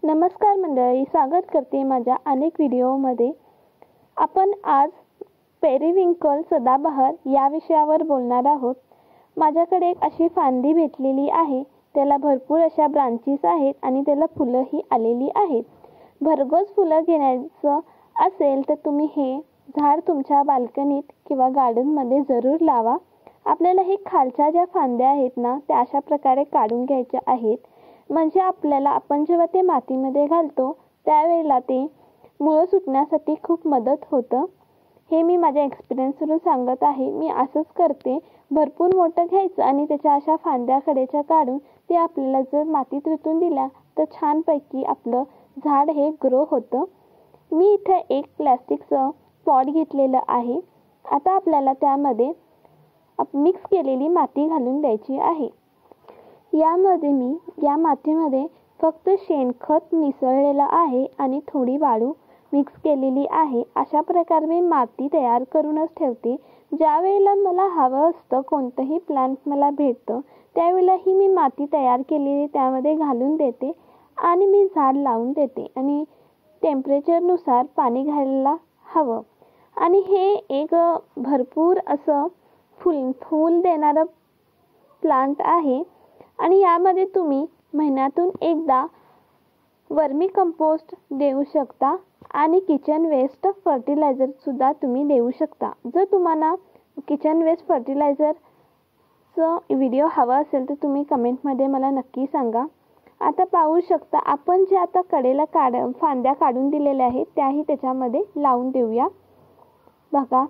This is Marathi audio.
नमस्कार मंडळी, स्वागत करते माझ्या अनेक व्हिडिओमध्ये। आपण आज पेरिविंकल सदाबहार या विषयावर बोलणार आहोत। माझ्याकडे एक अशी फांदी भेटलेली आहे, त्याला भरपूर अशा ब्रांचेस आहेत आणि त्याला फुलंही आलेली आहेत। भरघोस फुलं घेण्याचं असेल तर तुम्ही हे झाड तुमच्या बाल्कनीत किंवा गार्डनमध्ये जरूर लावा। आपल्याला हे खालच्या ज्या फांद्या आहेत ना, त्या अशा प्रकारे काढून घ्यायच्या आहेत, म्हणजे आपल्याला आपण जेव्हा ते मातीमध्ये घालतो त्यावेळेला ते मुळं सुटण्यासाठी खूप मदत होतं। हे मी माझ्या एक्सपिरियन्सवरून सांगत आहे। मी असंच करते, भरपूर मोठं घ्यायचं आणि त्याच्या अशा फांद्या कडेच्या काढून ते आपल्याला जर मातीत रुतून दिल्या तर छानपैकी आपलं झाड हे ग्रो होतं। मी इथे एक प्लास्टिकचं पॉट घेतलेलं आहे। आता आपल्याला त्यामध्ये मिक्स केलेली माती घालून द्यायची आहे। या मातीमध्ये फक्त शेणखत मिसळलेलं आहे आणि थोडी वाळू मिक्स केलेली आहे। अशा प्रकारे मी माती तयार करूनच ठेवते। ज्या वेळेला मला हवं असतं, कोणतंही प्लांट मला भेटतं त्यावेळेला ही मी माती तयार केलेली त्यामध्ये घालून देते आणि मी झाड लावून देते आणि टेम्परेचरनुसार पाणी घालायला हवं। आणि हे एक भरपूर असं फूल देणारं प्लांट आहे आणि यामध्ये तुम्ही महिन्यातून एकदा वर्मी कंपोस्ट देऊ शकता आणि किचन वेस्ट फर्टिलायझर सुद्धा तुम्ही देऊ शकता। जर तुम्हाला किचन वेस्ट फर्टिलायझरचं व्हिडिओ हवा असेल तर तुम्ही कमेंटमध्ये मला नक्की सांगा। आता पाहू शकता आपण जे आता कडेला फांद्या काढून दिलेल्या आहेत त्याही त्याच्यामध्ये लावून देऊया। बघा,